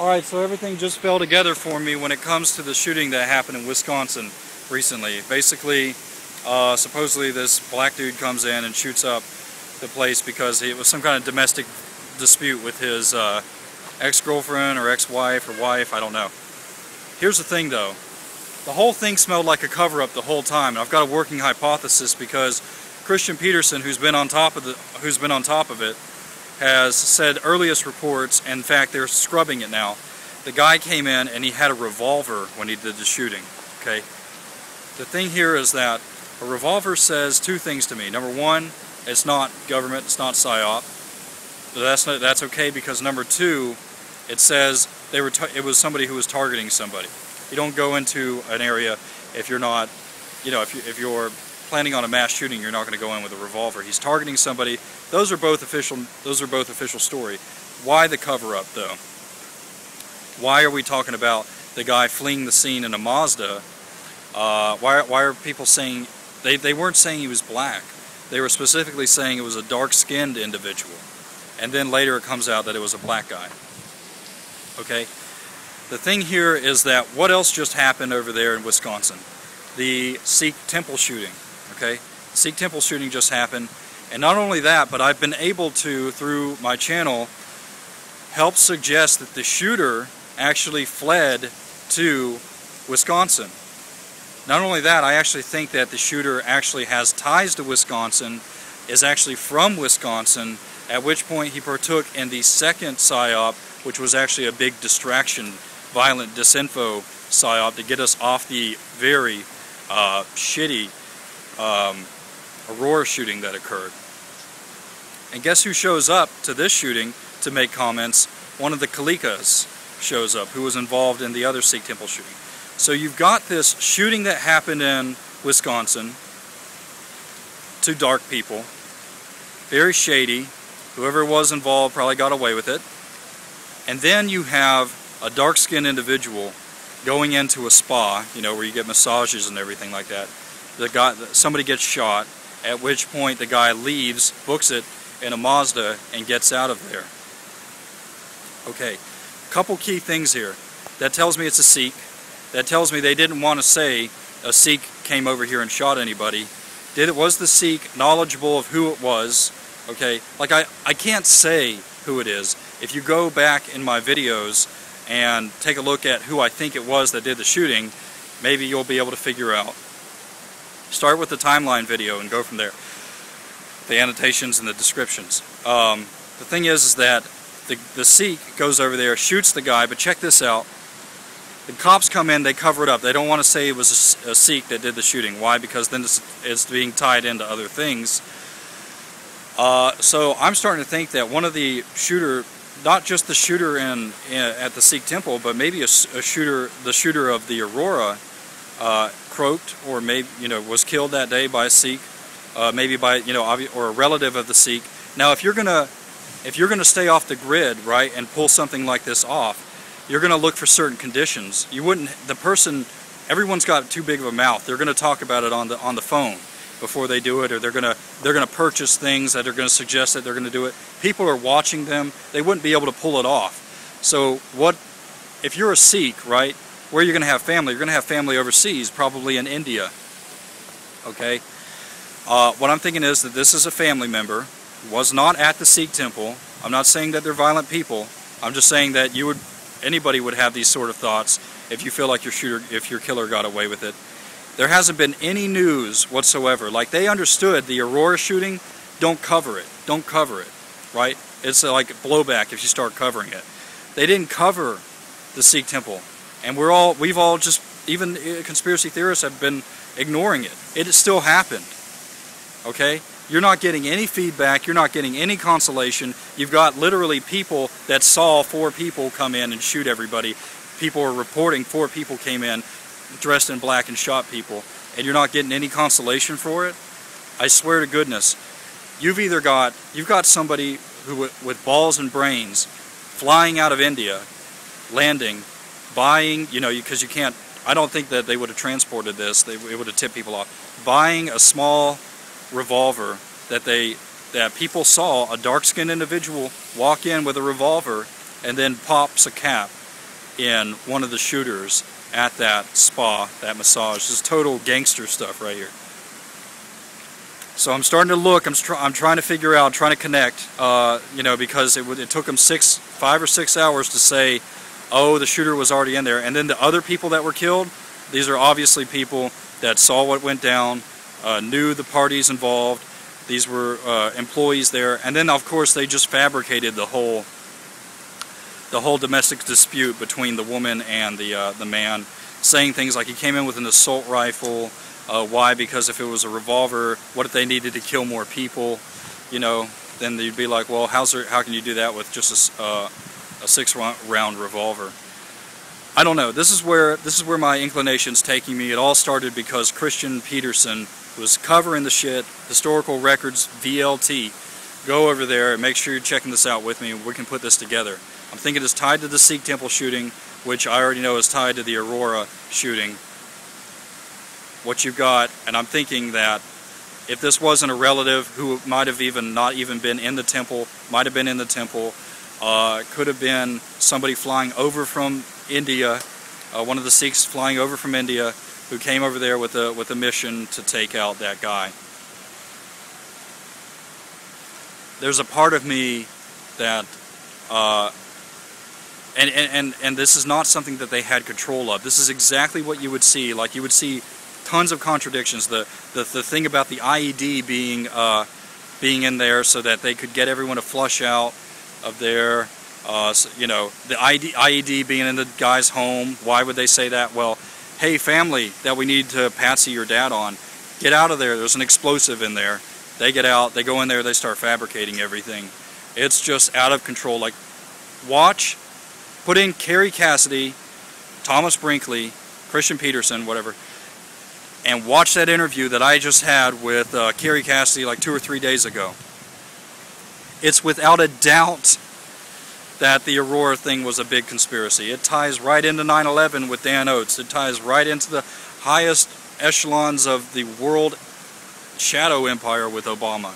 Alright, so everything just fell together for me when it comes to the shooting that happened in Wisconsin recently. Basically, supposedly this black dude comes in and shoots up the place because it was some kind of domestic dispute with his ex-girlfriend or ex-wife or wife, I don't know. Here's the thing though, the whole thing smelled like a cover-up the whole time, and I've got a working hypothesis because Christian Peterson, who's been on top of it, has said earliest reports, and in fact they're scrubbing it now. The guy came in and he had a revolver when he did the shooting. Okay. The thing here is that a revolver says two things to me. Number one, it's not government, it's not PSYOP. But that's okay because number two, it says it was somebody who was targeting somebody. You don't go into an area if you're not, if you're planning on a mass shooting, you're not going to go in with a revolver. He's targeting somebody. Those are both official story. Why the cover-up though? Why are we talking about the guy fleeing the scene in a Mazda? Why are people saying they weren't saying he was black? They were specifically saying it was a dark-skinned individual, and then later it comes out that it was a black guy. Okay. The thing here is that what else just happened over there in Wisconsin? The Sikh temple shooting. Okay, the Sikh temple shooting just happened, and not only that, but I've been able to, through my channel, help suggest that the shooter actually fled to Wisconsin. Not only that, I actually think that the shooter actually has ties to Wisconsin, is actually from Wisconsin, at which point he partook in the second PSYOP, which was actually a big distraction, violent disinfo PSYOP to get us off the very shitty Aurora shooting that occurred. And guess who shows up to this shooting to make comments? One of the COLLECTIVELY shows up, who was involved in the other Sikh temple shooting. So you've got this shooting that happened in Wisconsin, two dark people, very shady, whoever was involved probably got away with it, and then you have a dark-skinned individual going into a spa, where you get massages and everything like that. Somebody gets shot, at which point the guy leaves, books it in a Mazda, and gets out of there. Okay, couple key things here. That tells me it's a Sikh. That tells me they didn't want to say a Sikh came over here and shot anybody. Was the Sikh knowledgeable of who it was? Okay, like I can't say who it is. If you go back in my videos and take a look at who I think it was that did the shooting, maybe you'll be able to figure out. Start with the timeline video and go from there. The annotations and the descriptions. The thing is that the Sikh goes over there, shoots the guy, but check this out. The cops come in, they cover it up. They don't want to say it was a Sikh that did the shooting. Why? Because then it's being tied into other things. So I'm starting to think that one of the shooter, not just the shooter at the Sikh temple, but maybe the shooter of the Aurora, croaked, or maybe was killed that day by a Sikh, maybe by or a relative of the Sikh. Now, if you're gonna stay off the grid, right, and pull something like this off, you're gonna look for certain conditions. You wouldn't. Everyone's got too big of a mouth. They're gonna talk about it on the phone before they do it, or they're gonna purchase things that are gonna suggest that they're gonna do it. People are watching them. They wouldn't be able to pull it off. So if you're a Sikh, right? Where are you going to have family? You're going to have family overseas, probably in India. Okay? What I'm thinking is that this is a family member, was not at the Sikh temple. I'm not saying that they're violent people. I'm just saying that anybody would have these sort of thoughts if you feel like if your killer got away with it. There hasn't been any news whatsoever. Like, they understood the Aurora shooting, don't cover it. Don't cover it, right? It's like blowback if you start covering it. They didn't cover the Sikh temple. And we've all just, even conspiracy theorists have been ignoring it. It still happened. Okay? You're not getting any feedback. You're not getting any consolation. You've got literally people that saw 4 people come in and shoot everybody. People are reporting 4 people came in dressed in black and shot people. And you're not getting any consolation for it. I swear to goodness. You've got somebody who, with balls and brains, flying out of India, landing, buying, because you can't, I don't think that they would have transported this, it would have tipped people off, buying a small revolver that people saw a dark-skinned individual walk in with a revolver and then pops a cap in one of the shooters at that spa, that massage. This is total gangster stuff right here. So I'm starting to look, I'm trying to figure out, trying to connect, you know, because it took them 5 or 6 hours to say, oh, the shooter was already in there. And then the other people that were killed, these are obviously people that saw what went down, knew the parties involved. These were employees there. And then, of course, they just fabricated the whole domestic dispute between the woman and the man, saying things like he came in with an assault rifle. Why? Because if it was a revolver, what if they needed to kill more people? You know, then you'd be like, well, how can you do that with just a 6-round revolver? I don't know. This is where my inclination's taking me. It all started because Christian Peterson was covering the shit. Historical Records VLT. Go over there and make sure you're checking this out with me. We can put this together. I'm thinking it's tied to the Sikh temple shooting, which I already know is tied to the Aurora shooting. What you've got, and I'm thinking that if this wasn't a relative who might have not even been in the temple, might have been in the temple, could have been somebody flying over from India, one of the Sikhs flying over from India, who came over there with a mission to take out that guy. There's a part of me that, and this is not something that they had control of. This is exactly what you would see. Like, you would see tons of contradictions. The thing about the IED being in there so that they could get everyone to flush out of there. You know, the IED being in the guy's home. Why would they say that? Well, hey, family that we need to patsy your dad on, get out of there. There's an explosive in there. They get out. They go in there. They start fabricating everything. It's just out of control. Like, watch. Put in Carrie Cassidy, Thomas Brinkley, Christian Peterson, whatever, and watch that interview that I just had with Carrie Cassidy like 2 or 3 days ago. It's without a doubt that the Aurora thing was a big conspiracy. It ties right into 9/11 with Dan Oates. It ties right into the highest echelons of the world shadow empire with Obama.